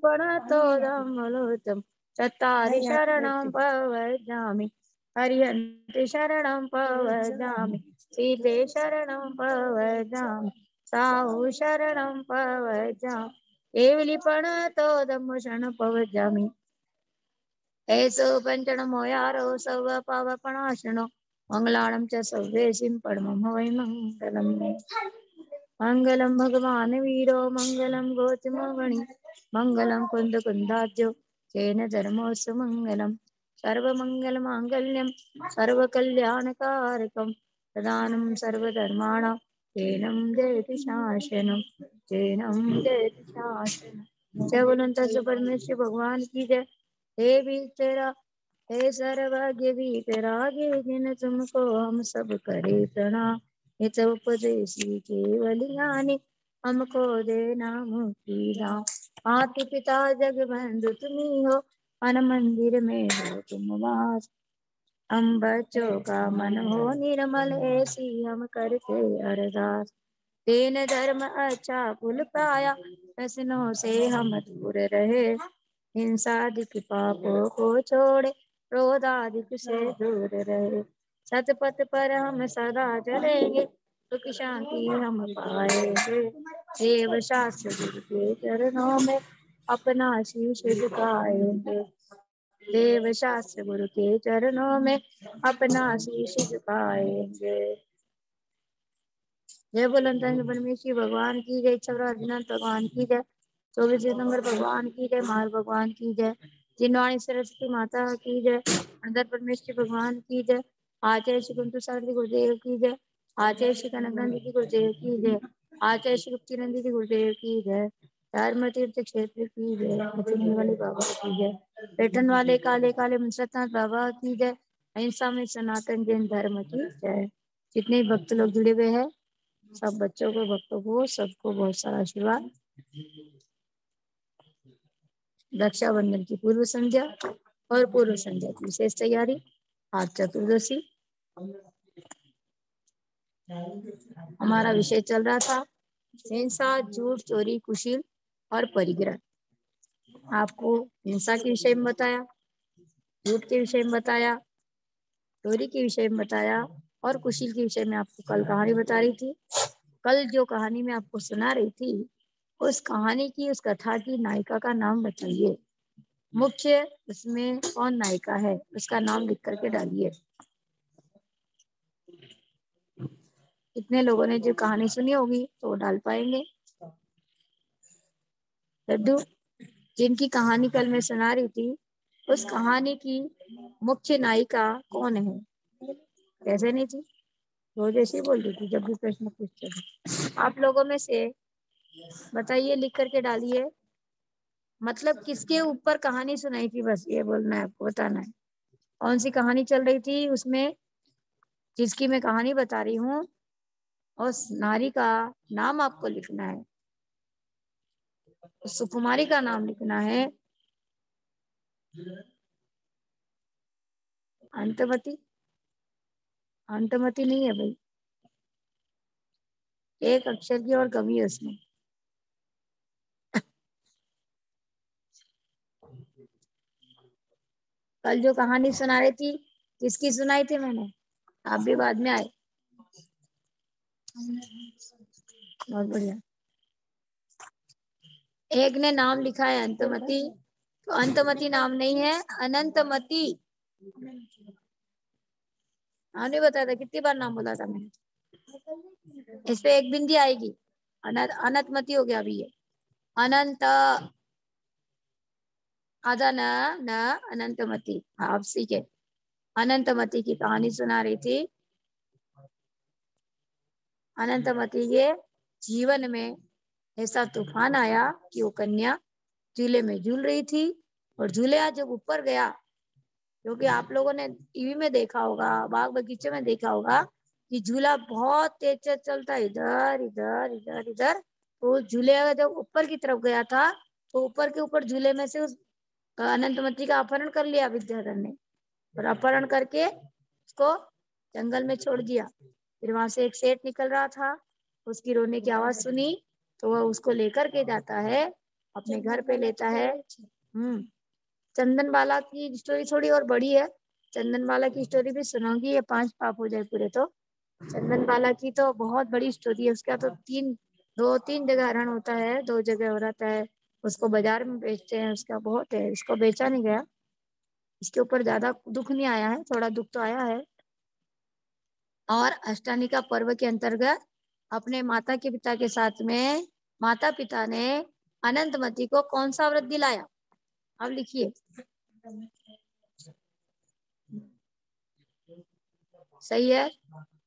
प्रणतोदमलोतम चत्तारि शरणं प्रव्रजामि हरिहन्ति शरणं प्रव्रजामि सीते शरणं प्रव्रजामि साहु शरणं प्रव्रजामि केवली प्रणतोदम शरण प्रव्रजामि ऐसो पंचणमो यारो सर्व पावपणाशनो मंगलाणं च सर्वेसिं परमं वै मङ्गलम् मंगलम भगवान वीरो मंगलम गौतमगणि मंगलम कुंद कुंदाब्जो जैन धर्मोत्सव मंगलम सर्वमंगल मांगल्यम सर्वकल्याणकारकम प्रदानं सर्वधर्माणां जैनं जयति शासनम जैनं जयति शासनम। जय बोलंत परमेश्वर भगवान की जय। हे भी तेरा हे सर्वज्ञ भी तेरा आगे जिन तुमको हम सब करे प्रणाम नित उपदेशी केवल ज्ञानी हमको देना मुक्ति धाम। माता पिता जग बंधु तुम्ही हो मन मंदिर में हो तुम वास हम बच्चों का मन हो निर्मल ऐसी हम करते अरदास। दीन धर्म अच्छा कुल पाया प्रश्नों से हम दूर रहे हिंसादिक पापों को छोड़े क्रोध आदि से दूर रहे सतपथ पर हम सदा चलेंगे सुख शांति हम पाएंगे। देव शास्त्र गुरु के चरणों में अपना शीश झुकाएंगे देव शास्त्र गुरु के चरणों में अपना शीश झुकाएंगे। जय बुलंद परमेश्वरी भगवान की जय। छवराजनाथ भगवान की जय। 24 नंबर भगवान की जय। मार भगवान की जय। जिनवाणी सरस्वती माता की जय। अंदर परमेश्वरी भगवान की जय। आचार्य श्री कुंतु सारथी गुरुदेव की जय। आचार्य श्री कनकनंद जी गुरुदेव की जय। आचार्य श्री गुप्तीनंद जी गुरुदेव की जय। धर्म तीर्थ क्षेत्र की जय। मछली वाले बाबा की जय। पैठन वाले काले काले मुंसतनाथ बाबा की जय। अहिंसा में सनातन जैन धर्म की जय। जितने भक्त लोग जुड़े हुए हैं सब बच्चों को भक्तों को सबको बहुत सारा आशीर्वाद। रक्षाबंधन की पूर्व संध्या और पूर्व संध्या की विशेष तैयारी। आज चतुर्दशी हमारा विषय चल रहा था हिंसा झूठ चोरी कुशील और परिग्रह। आपको हिंसा के विषय में बताया, झूठ के विषय में बताया, चोरी के विषय में बताया और कुशील के विषय में आपको कल कहानी बता रही थी। कल जो कहानी मैं आपको सुना रही थी उस कहानी की उस कथा की नायिका का नाम बताइए। मुख्य उसमें कौन नायिका है उसका नाम लिख करके डालिए। कितने लोगों ने जो कहानी सुनी होगी तो वो डाल पाएंगे। लड्डू जिनकी कहानी कल मैं सुना रही थी उस कहानी की मुख्य नायिका कौन है? कैसे नहीं थी? वो जैसे बोल रही थी जब भी प्रश्न पूछते थे। आप लोगों में से बताइए, लिख करके डालिए। मतलब किसके ऊपर कहानी सुनाई थी, बस ये बोलना है आपको, बताना है कौन सी कहानी चल रही थी उसमें जिसकी मैं कहानी बता रही हूँ उस नारी का नाम आपको लिखना है। उस सुकुमारी का नाम लिखना है अंतमती। अंतमती नहीं है भाई, एक अक्षर की और कमी है उसमें। कल जो कहानी सुना रही थी किसकी सुनाई थी मैंने? आप भी बाद में आए, बहुत बढ़िया। एक ने नाम लिखा है अंतमती, तो अंतमती नाम नहीं है, अनंतमती। आपने बताया था, कितनी बार नाम बोला था मैंने? इस पे एक बिंदी आएगी, अनंतमती हो गया अभी ये। अनंत आधा न न अनंतमती। आप सीखे। अनंतमती की कहानी सुना रही थी। अनंतमती के जीवन में ऐसा तूफान आया कि वो कन्या झूले में झूल रही थी और झूले जब ऊपर गया, क्योंकि आप लोगों ने टीवी में देखा होगा, बाग बगीचे में देखा होगा कि झूला बहुत तेज से चलता है, इधर इधर इधर इधर। तो झूले जब ऊपर की तरफ गया था तो ऊपर के ऊपर झूले में से उस अनंतमती का अपहरण कर लिया विद्याधर ने, और अपहरण करके उसको जंगल में छोड़ दिया। फिर वहां से एक सेठ निकल रहा था, उसकी रोने की आवाज सुनी तो वह उसको लेकर के जाता है, अपने घर पे लेता है। चंदन बाला की स्टोरी थोड़ी और बड़ी है। चंदन बाला की स्टोरी भी सुनाऊंगी, ये 5 पाप हो जाए पूरे तो। चंदन बाला की तो बहुत बड़ी स्टोरी है। उसका तो 2-3 जगह हरण होता है, 2 जगह हो रहता है। उसको बाजार में बेचते हैं, उसका बहुत है। इसको बेचा नहीं गया, इसके ऊपर ज्यादा दुख नहीं आया है, थोड़ा दुख तो आया है। और अष्टानी का पर्व के अंतर्गत अपने माता के पिता के साथ में माता पिता ने अनंतमती को कौन सा व्रत दिलाया? अब लिखिए, सही है,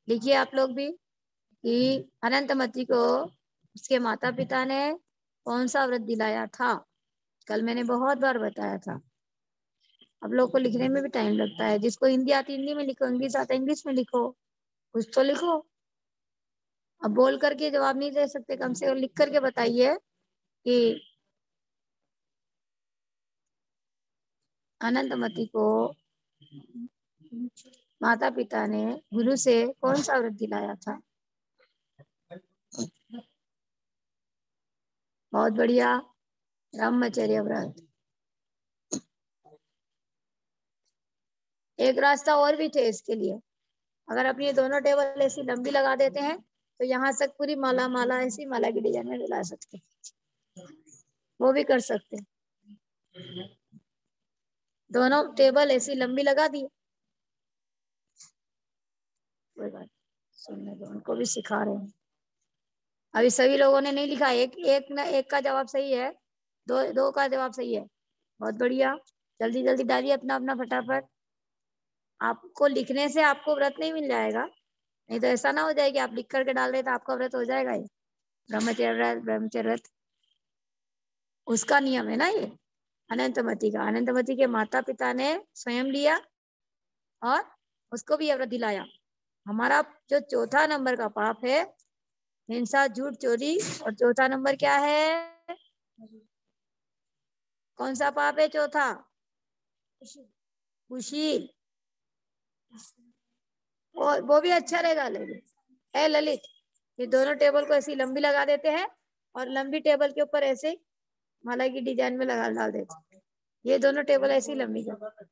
लिखिए आप लोग भी कि अनंतमती को उसके माता पिता ने कौन सा व्रत दिलाया था। कल मैंने बहुत बार बताया था। अब लोग को लिखने में भी टाइम लगता है। जिसको हिंदी आती हिंदी में लिखो, इंग्लिश आता इंग्लिश में लिखो, कुछ तो लिखो। अब बोल करके जवाब नहीं दे सकते, कम से कम लिख करके बताइए कि अनंतमती को माता पिता ने गुरु से कौन सा व्रत दिलाया था। बहुत बढ़िया, ब्रह्मचर्य व्रत। एक रास्ता और भी थे इसके लिए। अगर अपनी दोनों टेबल ऐसी लंबी लगा देते हैं तो यहाँ से पूरी माला माला ऐसी माला की डिजाइन में दिला सकते हैं, वो भी कर सकते हैं। दोनों टेबल ऐसी लंबी लगा दी, कोई बात सुनने दो, उनको भी सिखा रहे हैं। अभी सभी लोगों ने नहीं लिखा, एक का जवाब सही है, दो का जवाब सही है। बहुत बढ़िया, जल्दी जल्दी डालिए अपना अपना फटाफट। आपको लिखने से आपको व्रत नहीं मिल जाएगा, नहीं तो ऐसा ना हो जाए कि आप लिख करके डाल रहे तो आपका व्रत हो जाएगा। ये ब्रह्मचर्य व्रत उसका नियम है ना ये, अनंतमती का। अनंतमती के माता पिता ने स्वयं लिया और उसको भी ये व्रत दिलाया। हमारा जो चौथा नंबर का पाप है, हिंसा झूठ चोरी, और चौथा नंबर क्या है? कौन सा पाप है चौथा? कुशील। और वो भी अच्छा रहेगा, लेकिन है ललित, ये दोनों टेबल को ऐसी लंबी लगा देते हैं और लंबी टेबल के ऊपर ऐसे माला की डिजाइन में लगा डाल देते हैं। ये दोनों टेबल ऐसी लंबी कर,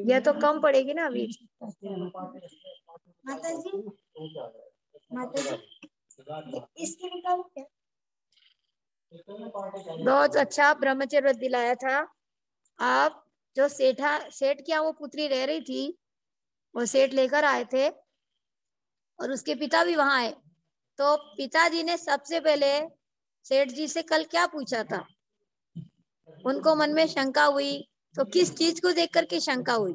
यह तो कम पड़ेगी ना अभी। माता जी, माता जी इसके निकालो क्या? बहुत अच्छा ब्रह्मचर्य दिलाया था। आप जो सेठ क्या वो पुत्री रह रही थी, वो सेठ लेकर आए थे और उसके पिता भी वहां आए। तो पिताजी ने सबसे पहले सेठ जी से कल क्या पूछा था? उनको मन में शंका हुई, तो किस चीज को देख करके शंका हुई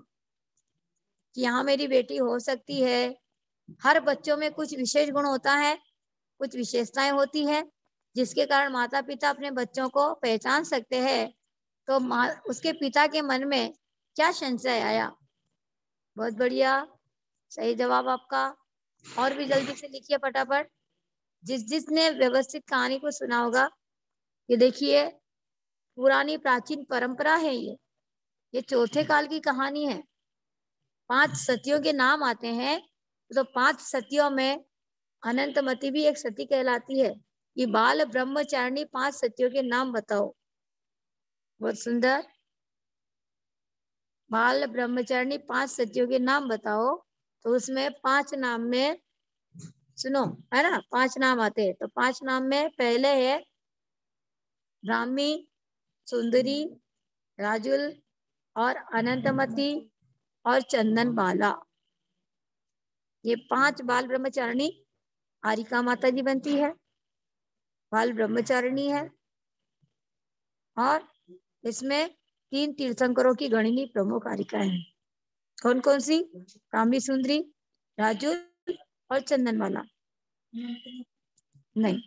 कि यहाँ मेरी बेटी हो सकती है। हर बच्चों में कुछ विशेष गुण होता है, कुछ विशेषताएं होती है, जिसके कारण माता पिता अपने बच्चों को पहचान सकते हैं। तो उसके पिता के मन में क्या संशय आया? बहुत बढ़िया, सही जवाब आपका। और भी जल्दी से लिखिए फटाफट, जिसने व्यवस्थित कहानी को सुना होगा। ये देखिए, पुरानी प्राचीन परंपरा है ये चौथे काल की कहानी है। 5 सतियों के नाम आते हैं, तो 5 सतियों में अनंतमती भी एक सती कहलाती है। ये बाल ब्रह्मचारिणी 5 सतियों के नाम बताओ। बहुत सुंदर, बाल ब्रह्मचारिणी 5 सतियों के नाम बताओ। तो उसमें 5 नाम में सुनो, है ना, 5 नाम आते हैं। तो 5 नाम में पहले है ब्राह्मी, सुंदरी, राजुल और अनंतमती और चंदन बाला। ये 5 बाल ब्रह्मचारिणी आरिका माता जी बनती है, बाल ब्रह्मचारिणी है। और इसमें 3 तीर्थंकरों की गणनी प्रमुख आरिकाएं हैं। कौन कौन सी? ब्राह्मी, सुंदरी, राजुल और चंदनमाला। नहीं,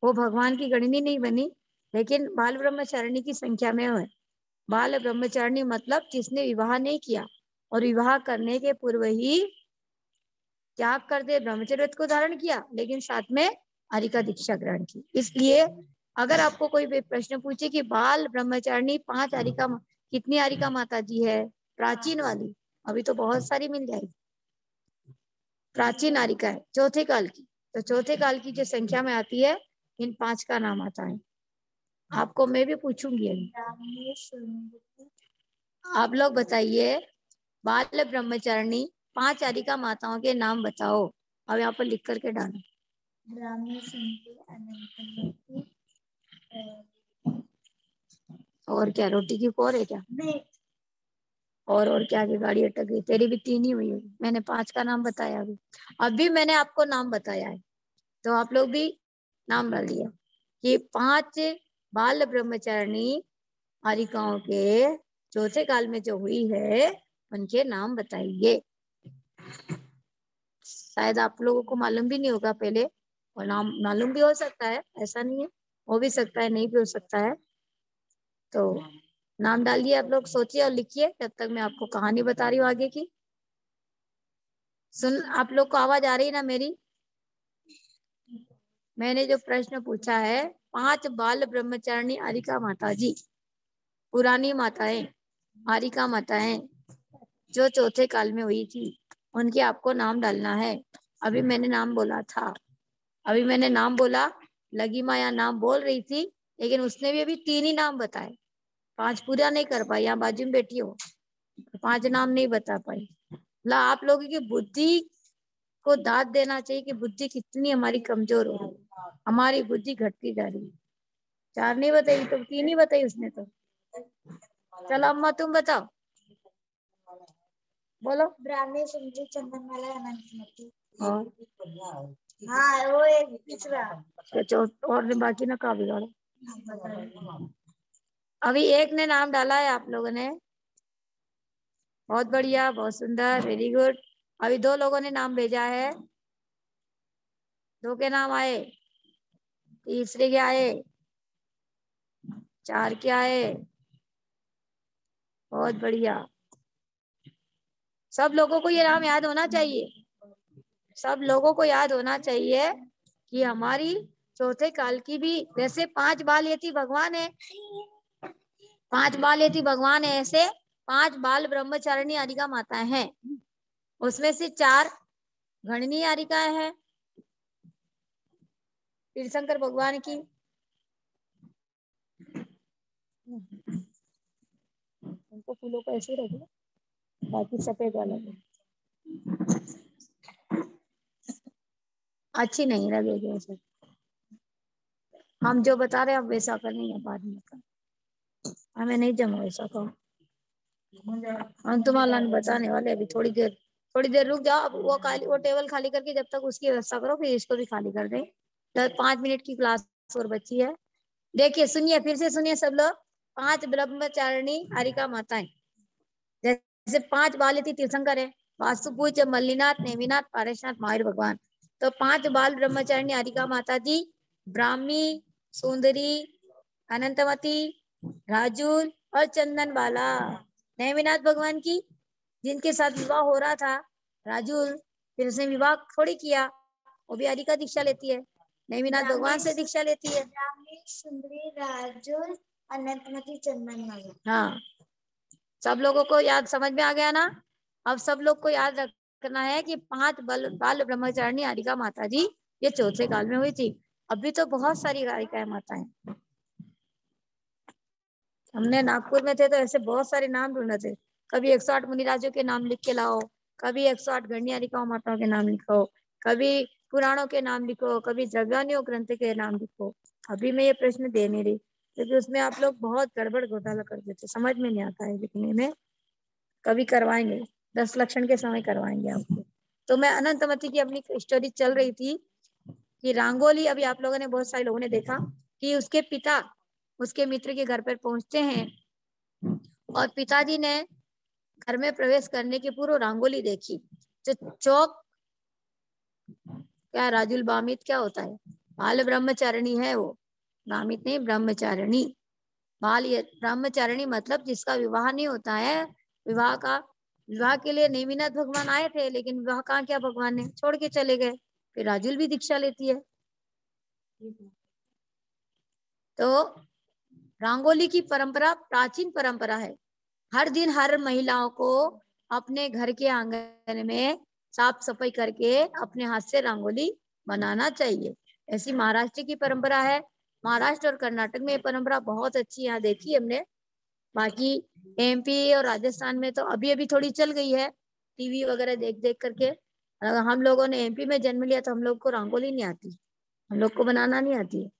वो भगवान की गणनी नहीं बनी, लेकिन बाल ब्रह्मचारिणी की संख्या में है। बाल ब्रह्मचारिणी मतलब जिसने विवाह नहीं किया और विवाह करने के पूर्व ही त्याग कर दे, ब्रह्मचर्य को धारण किया, लेकिन साथ में हरिका दीक्षा ग्रहण की। इसलिए अगर आपको कोई भी प्रश्न पूछे कि बाल ब्रह्मचारिणी 5 हरिका, कितनी हरिका माता जी है प्राचीन वाली? अभी तो बहुत सारी मिल जाएगी। प्राचीन हरिका है चौथे काल की, तो चौथे काल की जो संख्या में आती है इन 5 का नाम आता है। आपको मैं भी पूछूंगी अभी। आप लोग बताइए, बाल ब्रह्मचारिणी 5 आरिका माताओं के नाम बताओ। अब यहाँ पर लिख करके डालो। और क्या, रोटी की कोर है क्या? नहीं। और क्या, की गाड़ी अटक गई? तेरी भी 3 ही हुई है। मैंने 5 का नाम बताया अभी मैंने आपको नाम बताया है, तो आप लोग भी नाम डाल दिया कि 5 बाल ब्रह्मचारिणी आरिकाओं के चौथे काल में जो हुई है उनके नाम बताइए। शायद आप लोगों को मालूम भी नहीं होगा पहले, और नाम मालूम भी हो सकता है, ऐसा नहीं है, हो भी सकता है, नहीं भी हो सकता है। तो नाम डालिए, आप लोग सोचिए और लिखिए, जब तक मैं आपको कहानी बता रही हूँ आगे की। सुन, आप लोग को आवाज आ रही है ना मेरी? मैंने जो प्रश्न पूछा है, 5 बाल ब्रह्मचारिणी आरिका माता जी, पुरानी माताएं, आरिका माताएं जो चौथे काल में हुई थी, उनके आपको नाम डालना है। अभी मैंने नाम बोला था, अभी मैंने नाम बोला, लगी माया नाम बोल रही थी, लेकिन उसने भी अभी 3 ही नाम बताए, 5 पूरा नहीं कर पाई। यहाँ बाजू में बैठी हो, 5 नाम नहीं बता पाई। ला, आप लोगों की बुद्धि को दाद देना चाहिए कि बुद्धि कितनी हमारी कमजोर हो रही है, हमारी बुद्धि घटती जा रही है। 4 नहीं बताई तो 3 ही बताई उसने तो। चलो अम्मा तुम बताओ, बोलो। ब्राह्मणी, सुंदरी, चंदनमाला, अनंतमती। हाँ वो एक तीसरा। और बाकी ना का बिगाड़ो। अभी एक ने नाम डाला है आप लोगों ने, बहुत बढ़िया, बहुत सुंदर, वेरी गुड। अभी 2 लोगों ने नाम भेजा है, 2 के नाम आए, तीसरे के आए, 4 के आए, बहुत बढ़िया। सब लोगों को ये नाम याद होना चाहिए, सब लोगों को याद होना चाहिए कि हमारी चौथे काल की भी, वैसे 5 बाल यति भगवान है, 5 बाल यति भगवान है, ऐसे 5 बाल ब्रह्मचारिणी आरिका माताएं हैं, उसमें से 4 गणनीय आरिकाएं हैं तीर्थंकर भगवान की। उनको फूलों को ऐसे रख लो, बाकी सफेद वाला अच्छी नहीं लगेगी ऐसे। हम जो बता रहे हैं अब वैसा करनी है, बाद में कर, हमें नहीं जमा वैसा करो। हम तुम्हारा बताने वाले, अभी थोड़ी देर रुक जाओ। अब वो टेबल खाली करके जब तक उसकी व्यवस्था करो, फिर इसको भी खाली कर दें। 5 मिनट की क्लास और बची है। देखिए सुनिए, फिर से सुनिए सब लोग। 5 ब्रह्मचारिणी आरिका माताएं, जैसे 5 बाल यति तीर्थंकर है, वास्तुपूज्य, मल्लीनाथ, नेमिनाथ, पारेशनाथ, महावीर भगवान। तो 5 बाल ब्रह्मचारिणी आरिका माता जी, ब्राह्मी, सुंदरी, अनंतमती, राजूल और चंदन बाला। नेमिनाथ भगवान की, जिनके साथ विवाह हो रहा था राजूल, फिर उसने विवाह थोड़ी किया, वो भी आरिका दीक्षा लेती है, नेमिनाथ भगवान से दीक्षा लेती है। सुंदरी, राजूल, अनंतमती, चंदन बाला। हाँ, सब लोगों को याद समझ में आ गया ना? अब सब लोग को याद रखना है कि 5 बाल ब्रह्मचारिणी आरिका माता जी ये चौथे काल में हुई थी। अभी तो बहुत सारी आरिकाएं माताएं, हमने नागपुर में थे तो ऐसे बहुत सारे नाम ढूंढे थे। कभी 108 मुनिराजों के नाम लिख के लाओ, कभी 108 गणनीय आरिकाओं माताओं के नाम लिखो, कभी पुराणों के नाम लिखो, कभी जगदानियों ग्रंथ के नाम लिखो। अभी मैं ये प्रश्न दे नहीं रही, क्योंकि उसमें आप लोग बहुत गड़बड़ घोटाला कर देते, समझ में नहीं आता है लिखने में। कभी करवाएंगे, 10 लक्षण के समय करवाएंगे आपको। तो मैं अनंतमती की अपनी स्टोरी चल रही थी कि रांगोली, अभी आप लोगों ने, बहुत सारे लोगों ने देखा कि उसके पिता उसके मित्र के घर पर पहुंचते हैं, और पिताजी ने घर में प्रवेश करने की पूर्व रंगोली देखी। जो चौक, क्या राजुल बामित क्या होता है? बाल ब्रह्मचारिणी है वो, बामित नहीं, ब्रह्मचारिणी। बाल ब्रह्मचारिणी मतलब जिसका विवाह नहीं होता है। विवाह के लिए नेमिनाथ भगवान आए थे, लेकिन विवाह कहाँ किया भगवान ने, छोड़ के चले गए। फिर राजुल भी दीक्षा लेती है। तो रंगोली की परंपरा प्राचीन परंपरा है। हर दिन हर महिलाओं को अपने घर के आंगन में साफ सफाई करके अपने हाथ से रंगोली बनाना चाहिए। ऐसी महाराष्ट्र की परंपरा है। महाराष्ट्र और कर्नाटक में ये परंपरा बहुत अच्छी यहाँ देखी हमने। बाकी एमपी और राजस्थान में तो अभी अभी थोड़ी चल गई है, टीवी वगैरह देख देख करके। अगर हम लोगों ने एमपी में जन्म लिया तो हम लोग को रंगोली नहीं आती, हम लोग को बनाना नहीं आती है।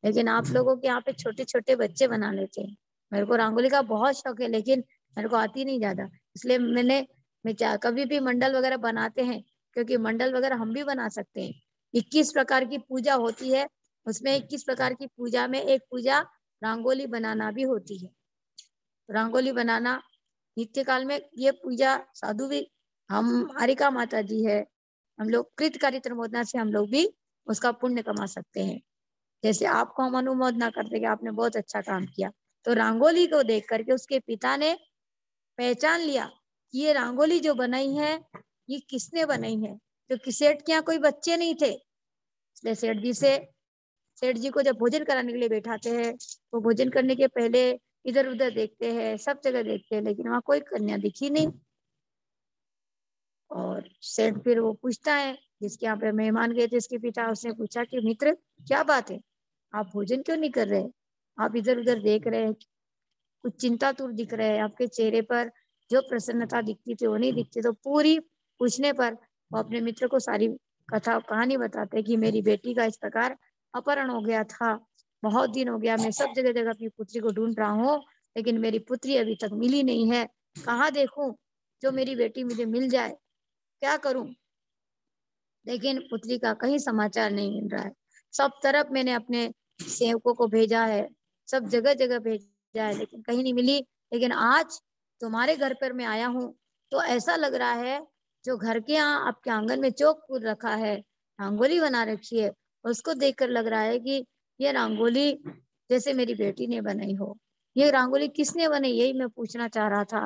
लेकिन आप लोगों के यहाँ पे छोटे छोटे बच्चे बना लेते हैं। मेरे को रंगोली का बहुत शौक है, लेकिन मेरे को आती नहीं ज्यादा। इसलिए कभी भी मंडल वगैरह बनाते हैं, क्योंकि मंडल वगैरह हम भी बना सकते हैं। 21 प्रकार की पूजा होती है, उसमें 21 प्रकार की पूजा में एक पूजा रंगोली बनाना भी होती है। रंगोली बनाना नित्य काल में ये पूजा साधु भी, हम हरिका माता जी है, हम लोग कृत कारित्र मोदना से हम लोग भी उसका पुण्य कमा सकते हैं। जैसे आपको हम अनुमोदना करते कि आपने बहुत अच्छा काम किया, तो रंगोली को देख करके उसके पिता ने पहचान लिया कि ये रंगोली जो बनाई है ये किसने बनाई है। तो सेठ के यहाँ कोई बच्चे नहीं थे, इसलिए सेठ जी को जब भोजन कराने के लिए बैठाते हैं, तो भोजन करने के पहले इधर उधर देखते हैं, सब जगह देखते हैं, लेकिन वहां कोई कन्या दिखी नहीं। और सेठ फिर वो पूछता है, जिसके यहाँ पे मेहमान गए थे उसके पिता, उसने पूछा कि मित्र क्या बात है, आप भोजन क्यों नहीं कर रहे, आप इधर उधर देख रहे हैं, कुछ चिंता दूर दिख रहे हैं आपके चेहरे पर, जो प्रसन्नता दिखती थी वो नहीं दिखती। तो पूरी पूछने पर वो अपने मित्र को सारी कहानी बताते कि मेरी बेटी का इस प्रकार अपहरण हो गया था, बहुत दिन हो गया, मैं सब जगह जगह अपनी पुत्री को ढूंढ रहा हूँ, लेकिन मेरी पुत्री अभी तक मिली नहीं है, कहाँ देखूं जो मेरी बेटी मुझे मिल जाए, क्या करूं। लेकिन पुत्री का कहीं समाचार नहीं मिल रहा है। सब तरफ मैंने अपने सेवकों को भेजा है, सब जगह जगह भेजा है, लेकिन कहीं नहीं मिली। लेकिन आज तुम्हारे घर पर मैं आया हूँ, तो ऐसा लग रहा है जो घर के यहाँ आपके आंगन में चौक कूद रखा है, रंगोली बना रखी है, उसको देखकर लग रहा है कि ये रंगोली जैसे मेरी बेटी ने बनाई हो। ये रंगोली किसने बनाई, यही मैं पूछना चाह रहा था।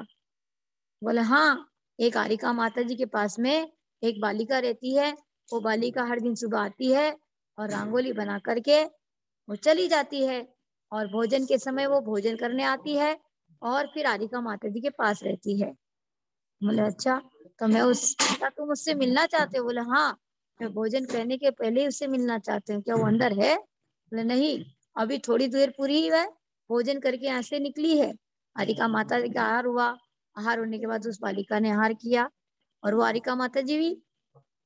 बोले हाँ, एक आरिका माता जी के पास में एक बालिका रहती है, वो बालिका हर दिन सुबह आती है और रंगोली बना करके वो चली जाती है, और भोजन के समय वो भोजन करने आती है और फिर आरिका माता जी के पास रहती है। बोले अच्छा, तो मैं उस क्या तुम उससे मिलना चाहते हो? बोले हाँ, मैं भोजन करने के पहले ही उससे मिलना चाहते हूँ, क्या वो अंदर है? बोले नहीं, अभी थोड़ी देर पूरी ही है, भोजन करके यहाँ से निकली है। आरिका माता जी का आहार हुआ, आहार होने के बाद उस बालिका ने आहार किया, और वो आरिका माता जी भी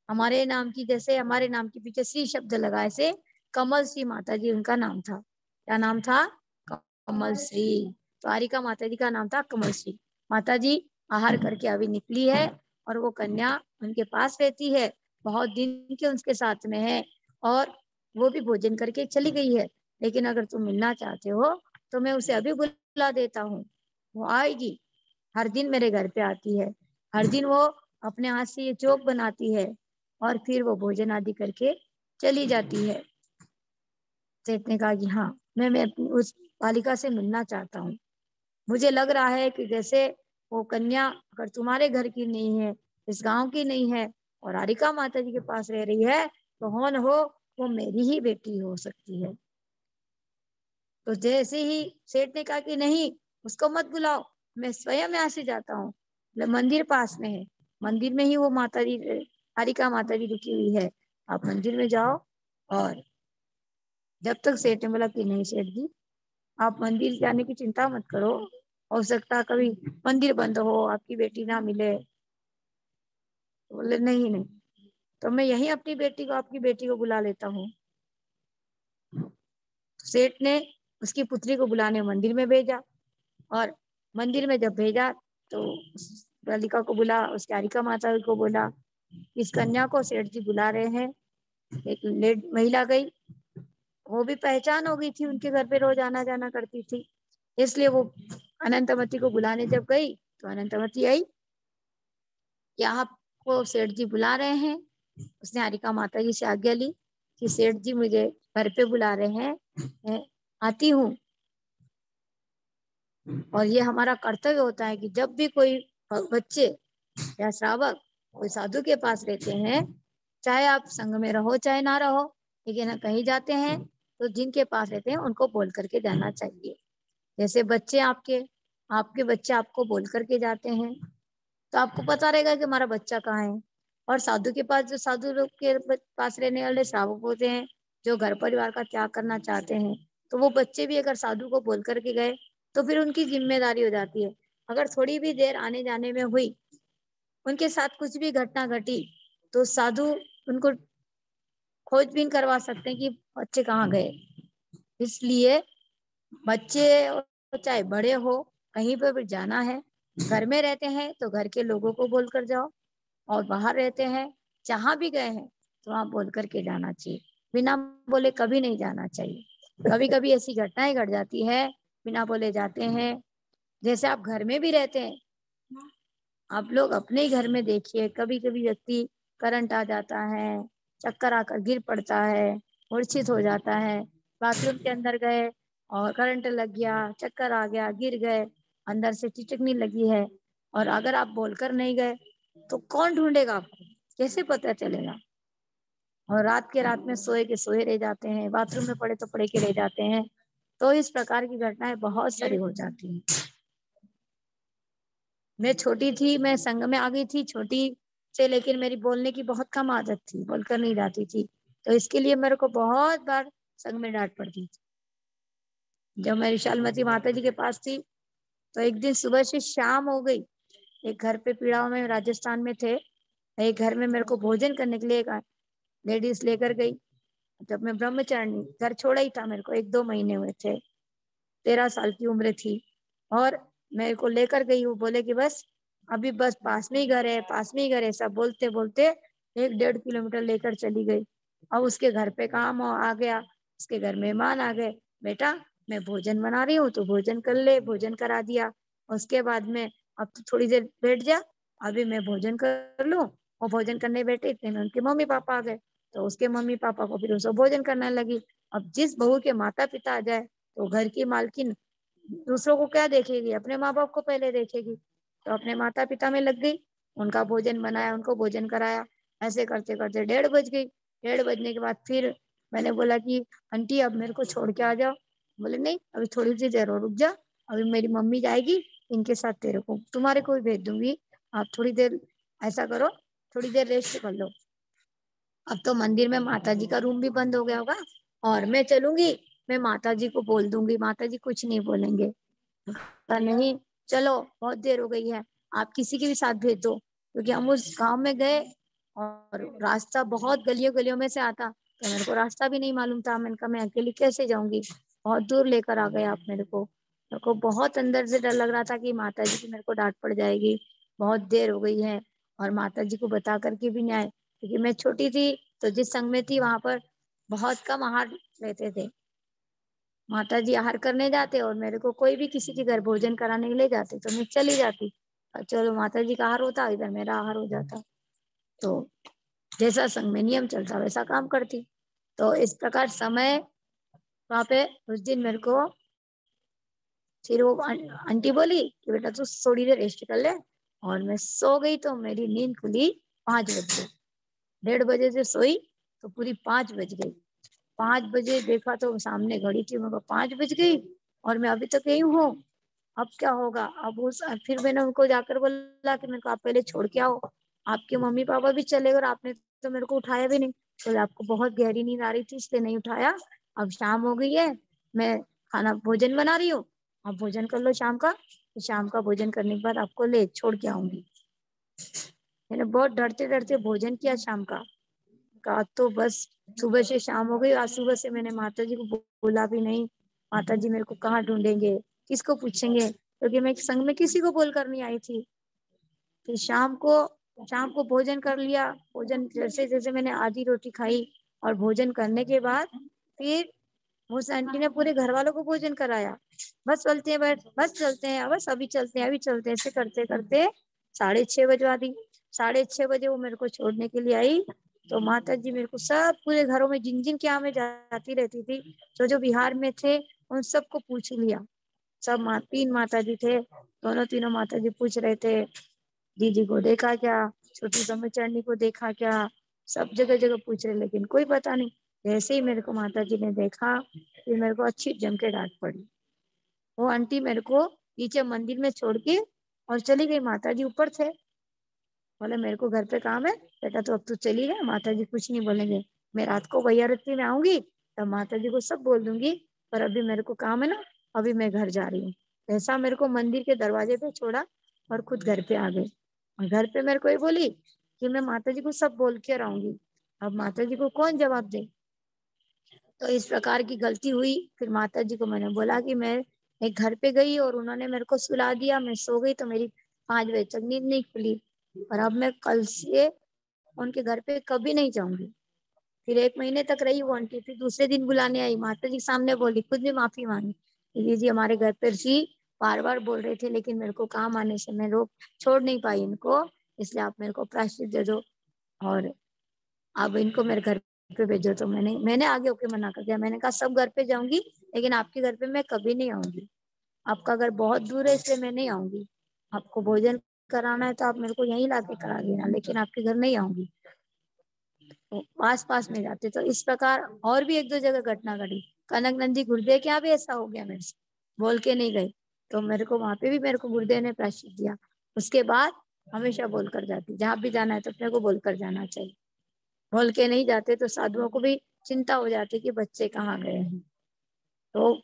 हमारे नाम की, जैसे हमारे नाम के पीछे श्री शब्द लगाए से कमल श्री माता जी उनका नाम था। क्या नाम था? कमल श्री। तो आरिका माता जी का नाम था कमल श्री। माता जी आहार करके अभी निकली है, और वो कन्या उनके पास रहती है, बहुत दिन के उनके साथ में है, और वो भी भोजन करके चली गई है। लेकिन अगर तुम मिलना चाहते हो तो मैं उसे अभी बुला देता हूँ, वो आएगी। हर दिन मेरे घर पे आती है, हर दिन वो अपने हाथ से ये चोक बनाती है, और फिर वो भोजन आदि करके चली जाती है। सेठ ने कहा कि हाँ, मैं अपनी उस बालिका से मिलना चाहता हूँ। मुझे लग रहा है कि जैसे वो कन्या अगर तुम्हारे घर की नहीं है, इस गांव की नहीं है, और हारिका माता जी के पास रह रही है, तो हो न हो वो मेरी ही बेटी हो सकती है। तो जैसे ही सेठ ने कहा कि नहीं, उसको मत बुलाओ, मैं स्वयं यहाँ से जाता हूँ, मंदिर पास में है, मंदिर में ही वो माता जी, हारिका माता जी रुकी हुई है, आप मंदिर में जाओ। और जब तक सेठ ने बोला कि नहीं सेठ जी, आप मंदिर जाने की चिंता मत करो, हो सकता कभी मंदिर बंद हो, आपकी बेटी ना मिले। तो बोले नहीं नहीं, तो मैं यही अपनी बेटी को, आपकी बेटी को बुला लेता हूँ। सेठ ने उसकी पुत्री को बुलाने मंदिर में भेजा, और मंदिर में जब भेजा तो उस बालिका को बुला, उसकी हारिका माता को बोला, इस कन्या को सेठ जी बुला रहे हैं। एक लेड महिला गई, वो भी पहचान हो गई थी, उनके घर पे रोज आना जाना करती थी, इसलिए वो अनंतमती को बुलाने जब गई तो अनंतमती आई कि आपको सेठ जी बुला रहे हैं। उसने हारिका माता जी से आज्ञा ली कि सेठ जी मुझे घर पे बुला रहे हैं, मैं आती हूँ। और ये हमारा कर्तव्य होता है कि जब भी कोई बच्चे या श्रावक कोई साधु के पास रहते हैं, चाहे आप संग में रहो चाहे ना रहो, लेकिन कहीं जाते हैं तो जिनके पास रहते हैं उनको बोल करके जाना चाहिए। जैसे बच्चे आपके आपके बच्चे आपको बोल करके जाते हैं, तो आपको पता रहेगा कि हमारा बच्चा कहाँ है। और साधु के पास, जो साधु लोग के पास रहने वाले श्रावक होते हैं, जो घर परिवार का त्याग करना चाहते हैं, तो वो बच्चे भी अगर साधु को बोल करके गए तो फिर उनकी जिम्मेदारी हो जाती है। अगर थोड़ी भी देर आने जाने में हुई, उनके साथ कुछ भी घटना घटी, तो साधु उनको खोजबीन करवा सकते हैं कि बच्चे कहाँ गए। इसलिए बच्चे चाहे बड़े हो, कहीं पर भी जाना है, घर में रहते हैं तो घर के लोगों को बोल कर जाओ, और बाहर रहते हैं जहां भी गए हैं तो वहां बोल करके जाना चाहिए। बिना बोले कभी नहीं जाना चाहिए। कभी कभी ऐसी घटनाएं घट जाती है, बिना बोले जाते हैं। जैसे आप घर में भी रहते हैं, आप लोग अपने ही घर में देखिए, कभी कभी व्यक्ति करंट आ जाता है, चक्कर आकर गिर पड़ता है, मूर्छित हो जाता है। बाथरूम के अंदर गए और करंट लग गया, चक्कर आ गया, गिर गए, अंदर से टिचकनी लगी है, और अगर आप बोलकर नहीं गए तो कौन ढूंढेगा आपको, कैसे पता चलेगा। और रात के रात में सोए के सोए रह जाते हैं, बाथरूम में पड़े तो पड़े के रह जाते हैं। तो इस प्रकार की घटनाएं बहुत सारी हो जाती हैं। मैं छोटी थी, मैं संघ में आ गई थी छोटी से, लेकिन मेरी बोलने की बहुत कम आदत थी, बोलकर नहीं जाती थी। तो इसके लिए मेरे को बहुत बार संघ में डांट पड़ती थी। जब मैं विशालमती माता जी के पास थी, तो एक दिन सुबह से शाम हो गई, एक घर पे पीड़ाओं में राजस्थान में थे, एक घर में मेरे को भोजन करने के लिए एक लेडीज लेकर गई। जब मैं ब्रह्मचारिणी, घर छोड़ा ही था, मेरे को 1-2 महीने हुए थे, 13 साल की उम्र थी, और मेरे को लेकर गई। वो बोले कि बस अभी बस पास में ही घर है, पास में ही घर है, सब बोलते बोलते 1-1.5 किलोमीटर लेकर चली गई। अब उसके घर पे काम आ गया, उसके घर मेहमान आ गए, बेटा मैं भोजन बना रही हूँ तो भोजन कर ले, भोजन करा दिया। उसके बाद में अब तो थोड़ी देर बैठ जा, अभी मैं भोजन कर लूँ। और भोजन करने बैठे इतने में उनके मम्मी पापा आ गए, तो उसके मम्मी पापा को फिर उसको भोजन करने लगी। अब जिस बहू के माता पिता आ जाए तो घर की मालकिन दूसरों को क्या देखेगी, अपने माँ बाप को पहले देखेगी। तो अपने माता पिता में लग गई, उनका भोजन बनाया, उनको भोजन कराया। ऐसे करते करते 1:30 बज गई। 1:30 बजने के बाद फिर मैंने बोला कि आंटी अब मेरे को छोड़ के आ जाओ। बोले नहीं, अभी थोड़ी सी देर और रुक जा, अभी मेरी मम्मी जाएगी, इनके साथ तेरे को तुम्हारे को भी भेज दूंगी, आप थोड़ी देर ऐसा करो, थोड़ी देर रेस्ट कर लो। अब तो मंदिर में माता जी का रूम भी बंद हो गया होगा, और मैं चलूंगी, मैं माता जी को बोल दूंगी, माता जी कुछ नहीं बोलेंगे। कहा नहीं, चलो बहुत देर हो गई है, आप किसी के भी साथ भेज दो, क्योंकि हम उस गांव में गए और रास्ता बहुत गलियों गलियों में से आता, तो मेरे को रास्ता भी नहीं मालूम था। मैंने कहा मैं अकेली कैसे जाऊंगी, बहुत दूर लेकर आ गए आप मेरे को बहुत अंदर से डर लग रहा था कि माता जी की मेरे को डांट पड़ जाएगी, बहुत देर हो गई है, और माता जी को बता करके भी नहीं आए, क्योंकि मैं छोटी थी, तो जिस संघ में थी वहां पर बहुत कम आहार लेते थे। माता जी आहार करने जाते और मेरे को कोई भी किसी के घर भोजन कराने के लिए जाते तो मैं चली जाती, और चलो माता जी का आहार होता, इधर मेरा आहार हो जाता। तो जैसा संघ में नियम चलता वैसा काम करती। तो इस प्रकार समय वहां पे उस दिन मेरे को फिर वो आंटी बोली कि बेटा तू थोड़ी देर रेस्ट कर ले, और मैं सो गई तो मेरी नींद खुली 5 बजे। 1:30 बजे से सोई तो पूरी 5 बज गई। 5 बजे देखा तो सामने घड़ी थी, मेरे को 5 बज गई और मैं अभी तक यही हूँ। अब क्या होगा, अब उस फिर मैंने उनको जाकर बोला कि मेरे को आप पहले छोड़ के आओ, आपके मम्मी पापा भी चले गए और आपने तो मेरे को उठाया भी नहीं। तो आपको बहुत गहरी नींद आ रही थी इसलिए नहीं उठाया, अब शाम हो गई है, मैं खाना भोजन बना रही हूँ, आप भोजन कर लो शाम का, तो शाम का भोजन करने के बाद आपको ले छोड़ के आऊंगी। मैंने बहुत डरते डरते भोजन किया शाम का तो बस सुबह से शाम हो गई। आज सुबह से मैंने माता जी को बोला भी नहीं, माता जी मेरे को कहाँ ढूंढेंगे, किसको पूछेंगे, क्योंकि मैं संग में किसी को बोलकर नहीं आई थी। फिर शाम को भोजन कर लिया। भोजन जैसे जैसे मैंने आधी रोटी खाई और भोजन करने के बाद फिर उस आंटी ने पूरे घर वालों को भोजन कराया। बस चलते हैं, बैठ बस चलते हैं, बस अभी चलते हैं, अभी चलते हैं, ऐसे करते करते 6:30 बजवा दी। 6:30 बजे वो मेरे को छोड़ने के लिए आई। तो माता जी मेरे को सब पूरे घरों में जिन जिन के यहाँ में जाती रहती थी, जो जो बिहार में थे, उन सबको पूछ लिया। सब 3 माता जी थे, दोनों तीनों माता जी पूछ रहे थे दीदी को देखा क्या, छोटी ब्रह्मचारिणी को देखा क्या, सब जगह जगह पूछ रहे, लेकिन कोई पता नहीं। जैसे ही मेरे को माता जी ने देखा, फिर मेरे को अच्छी जम के डांट पड़ी। वो आंटी मेरे को नीचे मंदिर में छोड़ के और चली गई, माता जी ऊपर थे। बोले मेरे को घर पे काम है बेटा, तो अब तू चली गया, माता जी कुछ नहीं बोलेंगे, मैं रात को भैया रत्ती में आऊंगी, तब माता जी को सब बोल दूंगी, पर अभी मेरे को काम है ना, अभी मैं घर जा रही हूँ। ऐसा मेरे को मंदिर के दरवाजे पे छोड़ा और खुद घर पे आ गई। और घर पे मेरे को ये बोली कि मैं माता जी को सब बोल के रहूंगी। अब माता जी को कौन जवाब दे। तो इस प्रकार की गलती हुई। फिर माता जी को मैंने बोला कि मैं एक घर पे गई और उन्होंने मेरे को सुला दिया, मैं सो गई, तो मेरी 5 बजे तक नींद नहीं खुली। और अब मैं कल से उनके घर पे कभी नहीं जाऊंगी। फिर 1 महीने तक रही वो आंटी, फिर दूसरे दिन बुलाने आई, माता जी सामने बोली, खुद भी माफी मांगी, जी हमारे घर पर जी बार बार बोल रहे थे, लेकिन मेरे को काम आने से मैं रोक छोड़ नहीं पाई इनको, इसलिए आप मेरे को प्रायश्चित दे दो और अब इनको मेरे घर पे भेजो। तो मैंने आगे होके मना कर दिया। मैंने कहा सब घर पे जाऊंगी, लेकिन आपके घर पे मैं कभी नहीं आऊंगी। आपका घर बहुत दूर है, इसलिए मैं नहीं आऊंगी। आपको भोजन कराना है तो आप मेरे को यहीं लाके करा देना, लेकिन आपके घर नहीं आऊंगी। तो पास पास में जाते। तो इस प्रकार और भी 1-2 जगह घटना घटी। कनक नंदी गुरुदेव के यहाँ भी ऐसा हो गया मेरे से, बोल के नहीं गई, तो मेरे को वहां पे भी मेरे को गुरुदेव ने प्रायश्चित दिया। उसके बाद हमेशा बोल कर जाती, जहां भी जाना है तो अपने को बोल कर जाना चाहिए। बोल के नहीं जाते तो साधुओं को भी चिंता हो जाती कि बच्चे कहाँ गए हैं। तो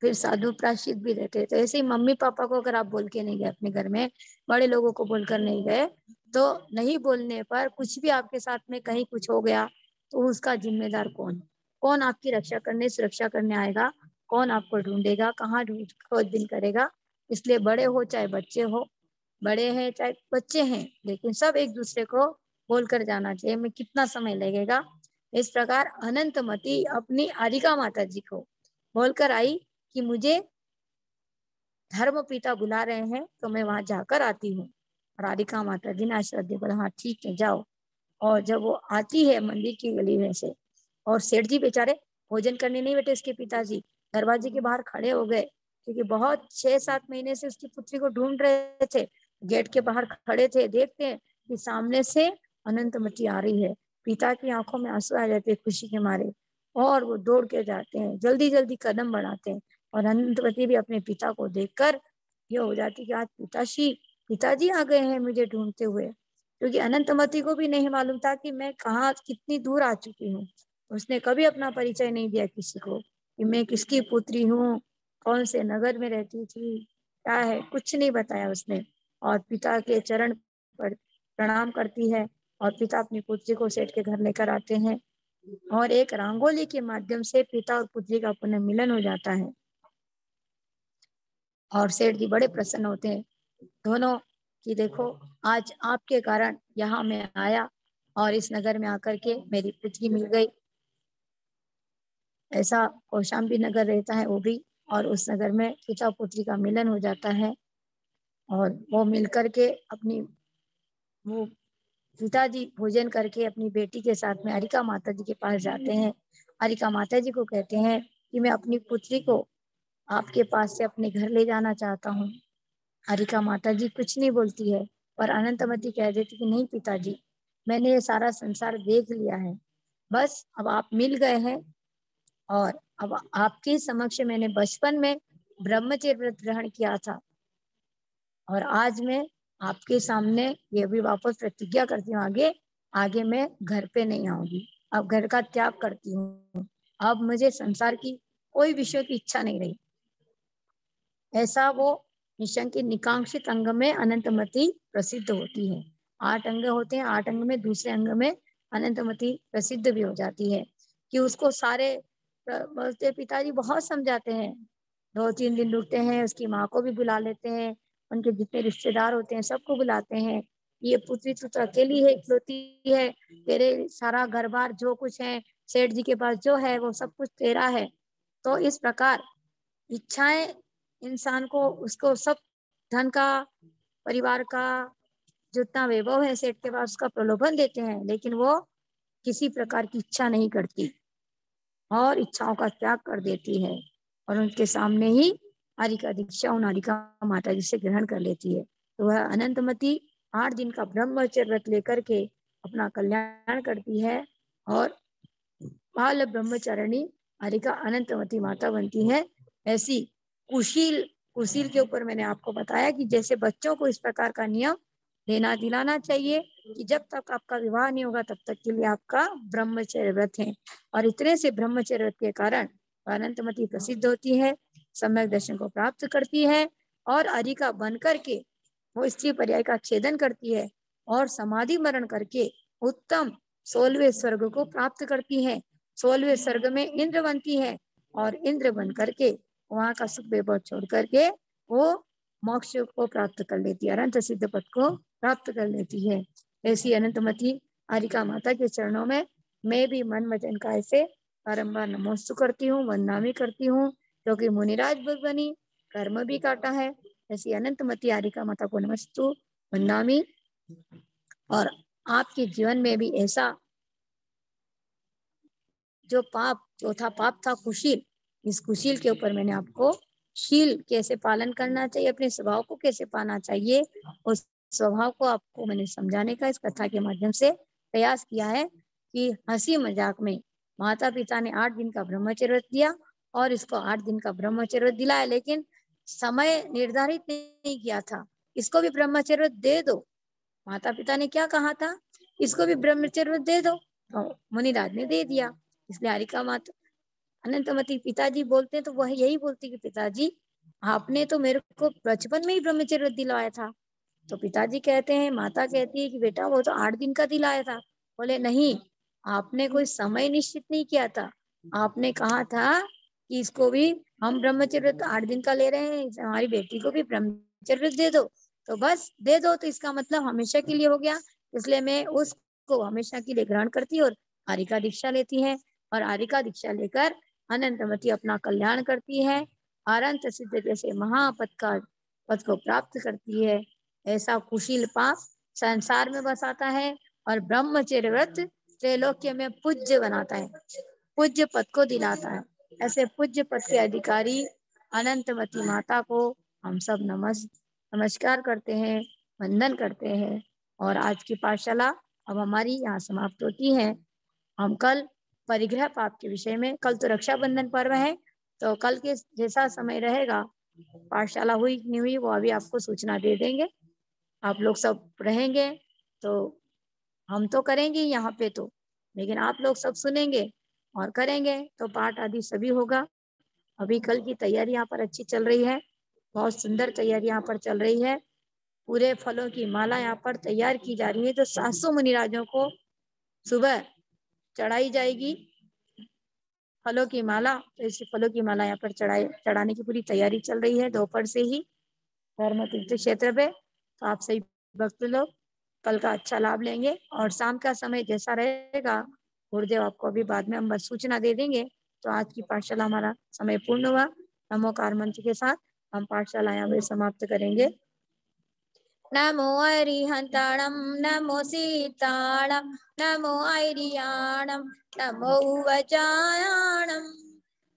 फिर साधु प्रायश्चित भी देते। तो ऐसे ही मम्मी पापा को अगर आप बोल के नहीं गए अपने घर में, बड़े लोगों को बोलकर नहीं गए, तो नहीं बोलने पर कुछ भी आपके साथ में कहीं कुछ हो गया तो उसका जिम्मेदार कौन? कौन आपकी रक्षा करने सुरक्षा करने आएगा? कौन आपको ढूंढेगा? कहाँ ढूंढ खोजबीन करेगा? इसलिए बड़े हो चाहे बच्चे हो, बड़े हैं चाहे बच्चे हैं, लेकिन सब एक दूसरे को बोलकर जाना चाहिए। मैं कितना समय लगेगा। इस प्रकार अनंतमती अपनी आरिका माता जी को बोलकर आई कि मुझे धर्म पिता बुला रहे हैं, तो मैं वहां जाकर आती हूँ। राधिका माता जी ने आशीर्वाद दिया, बोला हाँ ठीक है जाओ। और जब वो आती है मंदिर की गली में से, और सेठ जी बेचारे भोजन करने नहीं बैठे, उसके पिताजी दरवाजे के बाहर खड़े हो गए, क्योंकि बहुत 6-7 महीने से उसकी पुत्री को ढूंढ रहे थे। गेट के बाहर खड़े थे, देखते हैं कि सामने से अनंतमती आ रही है। पिता की आंखों में आंसू आ जाते हैं खुशी के मारे, और वो दौड़ के जाते हैं, जल्दी जल्दी कदम बढ़ाते हैं। और अनंतवती भी अपने पिता को देखकर ये हो जाती कि आज पिताजी आ गए हैं मुझे ढूंढते हुए। क्योंकि अनंतमती को भी नहीं मालूम था कि मैं कहाँ कितनी दूर आ चुकी हूँ। उसने कभी अपना परिचय नहीं दिया किसी को कि मैं किसकी पुत्री हूँ, कौन से नगर में रहती थी, क्या है, कुछ नहीं बताया उसने। और पिता के चरण पर प्रणाम करती है, और पिता अपनी पुत्री को सेठ के घर लेकर आते हैं, और एक रंगोली के माध्यम से पिता और पुत्री का पुनः मिलन हो जाता है। और सेठ जी बड़े प्रसन्न होते हैं दोनों कि देखो आज आपके कारण यहाँ मैं आया और इस नगर में आकर के मेरी पुत्री मिल गई। ऐसा कौशाम्बी नगर रहता है वो भी, और उस नगर में पिता पुत्री का मिलन हो जाता है। और वो मिलकर के अपनी वो पिताजी भोजन करके अपनी बेटी के साथ में हरिका माता जी के पास जाते हैं। हरिका माता जी को कहते हैं कि मैं अपनी पुत्री को आपके पास से अपने घर ले जाना चाहता हूँ। हरिका माता जी कुछ नहीं बोलती है, पर अनंतमती कह देती कि नहीं पिताजी, मैंने ये सारा संसार देख लिया है, बस अब आप मिल गए हैं, और अब आपके समक्ष मैंने बचपन में ब्रह्मचर्य व्रत ग्रहण किया था, और आज मैं आपके सामने ये भी वापस प्रतिज्ञा करती हूँ, आगे आगे मैं घर पे नहीं आऊंगी, अब घर का त्याग करती हूँ, अब मुझे संसार की कोई विषय की इच्छा नहीं रही। ऐसा वो निशंक के निकांक्षित अंग में अनंतमती प्रसिद्ध होती है। 8 अंग होते हैं, 8 अंग में दूसरे अंग में अनंतमती प्रसिद्ध भी हो जाती है। कि उसको सारे बोलते पिताजी बहुत समझाते हैं, 2-3 दिन रुकते हैं, उसकी माँ को भी बुला लेते हैं, उनके जितने रिश्तेदार होते हैं सबको बुलाते हैं। ये पुत्री तो अकेली है, इकलौती है, तेरे सारा घर बार जो कुछ है सेठ जी के पास जो है वो सब कुछ तेरा है। तो इस प्रकार इच्छाएं इंसान को उसको सब धन का, परिवार का, जितना वैभव है सेठ के पास उसका प्रलोभन देते हैं, लेकिन वो किसी प्रकार की इच्छा नहीं करती और इच्छाओं का त्याग कर देती है, और उनके सामने ही हरिका दीक्षा उन हरिका माता जी से ग्रहण कर लेती है। तो वह अनंतमती 8 दिन का ब्रह्मचर्य व्रत लेकर के अपना कल्याण करती है, और बाल ब्रह्मचारिणी हरिका अनंतमती माता बनती है। ऐसी कुशील कुशील के ऊपर मैंने आपको बताया कि जैसे बच्चों को इस प्रकार का नियम लेना दिलाना चाहिए कि जब तक आपका विवाह नहीं होगा तब तक के लिए आपका ब्रह्मचर्य व्रत है। और इतने से ब्रह्मचर्य व्रत के कारण अनंतमती प्रसिद्ध होती है, सम्यक दर्शन को प्राप्त करती है और अरिका बन करके वो स्त्री पर्याय का छेदन करती है और समाधि मरण करके उत्तम 16वें स्वर्ग को प्राप्त करती है। 16वें स्वर्ग में इंद्र बनती है और इंद्र बन करके वहां का सुख वैभव छोड़ करके वो मोक्ष को प्राप्त कर लेती है, अनंत सिद्ध पद को प्राप्त कर लेती है। ऐसी अनंतमती हरिका माता के चरणों में मैं भी मन वचन का ऐसे बारम्बार नमोस्तु करती हूँ, वंदनामी करती हूँ, क्योंकि मुनिराज बनी कर्म भी काटा है। ऐसी अनंतमती हरिका माता को नमस्तु वंदनामी। और आपके जीवन में भी ऐसा जो था पाप था कुशील, इस कुशील के ऊपर मैंने आपको शील कैसे पालन करना चाहिए, अपने स्वभाव को कैसे पाना चाहिए, उस स्वभाव को आपको मैंने समझाने का इस कथा के माध्यम से प्रयास किया है कि हंसी मजाक में माता पिता ने 8 दिन का ब्रह्मचर्य दिया और इसको 8 दिन का ब्रह्मचर्य दिलाया, लेकिन समय निर्धारित नहीं किया था। इसको भी ब्रह्मचर्य दे दो, माता पिता ने क्या कहा था, इसको भी ब्रह्मचर्य दे दो, तो मुनिराज ने दे दिया। इसलिए हरिका माता अनंतमती पिताजी बोलते हैं तो वह यही बोलती कि पिताजी आपने तो मेरे को बचपन में ही ब्रह्मचर्य दिलाया था। तो पिताजी कहते हैं, माता कहती है कि बेटा वो तो 8 दिन का दिलाया था। बोले नहीं, आपने कोई समय निश्चित नहीं किया था, आपने कहा था कि इसको भी हम ब्रह्मचर्य तो 8 दिन का ले रहे हैं, हमारी बेटी को भी ब्रह्मचर्य दे दो। तो बस दे दो तो इसका मतलब हमेशा के लिए हो गया, इसलिए मैं उसको हमेशा के लिए ग्रहण करती और हरिका दीक्षा लेती है और हरिका दीक्षा लेकर अनंतमती अपना कल्याण करती है, अनंत सिद्ध जैसे महापद का पद को प्राप्त करती है। ऐसा कुशील पाप संसार में बसाता है और ब्रह्मचर्य व्रत त्रैलोक्य में पूज्य बनाता है, पूज्य पद को दिलाता है। ऐसे पूज्य पद के अधिकारी अनंतमती माता को हम सब नमस्कार करते हैं, वंदन करते हैं। और आज की पाठशाला अब हमारी यहाँ समाप्त होती है। हम कल परिग्रह पाप के विषय में, कल तो रक्षाबंधन पर्व है, तो कल के जैसा समय रहेगा, पाठशाला हुई नहीं हुई वो अभी आपको सूचना दे देंगे। आप लोग सब रहेंगे तो हम तो करेंगे यहाँ पे तो, लेकिन आप लोग सब सुनेंगे और करेंगे तो पाठ आदि सभी होगा। अभी कल की तैयारी यहाँ पर अच्छी चल रही है, बहुत सुंदर तैयारी यहाँ पर चल रही है। पूरे फलों की माला यहाँ पर तैयार की जा रही है, तो 700 मुनिराजों को सुबह चढ़ाई जाएगी फलों की माला। तो इसी फलों की माला यहाँ पर चढ़ाने की पूरी तैयारी चल रही है दोपहर से ही धर्म तीर्थ क्षेत्र पे। तो आप सही भक्त लोग कल का अच्छा लाभ लेंगे और शाम का समय जैसा रहेगा गुरुदेव आपको अभी बाद में हम बस सूचना दे देंगे। तो आज की पाठशाला हमारा समय पूर्ण हुआ। नमोकार मंत्र के साथ हम पाठशाला यहाँ पे समाप्त करेंगे। नमो अरिहंताणं नमो सीताणं नमो ऐरियाणं नमो वजायाणं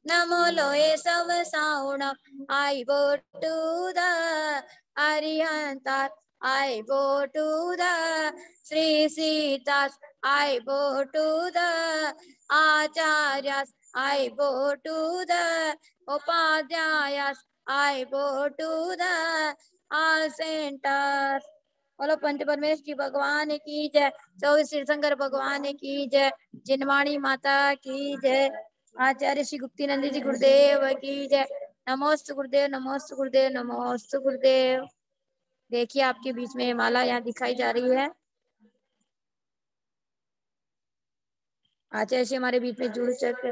नमो लोये सब सावणं I go to the Arihantar, I go to the Sri Sitas, I go to the Acharyas, I go to the Upadhyayas, I go to the all centers। बोलो पंच परमेश्वर भगवान की जय, 24 तीर्थंकर भगवान की जय, जिनवाणी माता की जय, आचार्य श्री गुप्तीनंद जी गुरुदेव की जय। नमोस्तु गुरुदेव, नमोस्तु गुरुदेव, नमोस्तु गुरुदेव। देखिए आपके बीच में माला यहाँ दिखाई जा रही है। आचार्य श्री हमारे बीच में जुड़ चुके।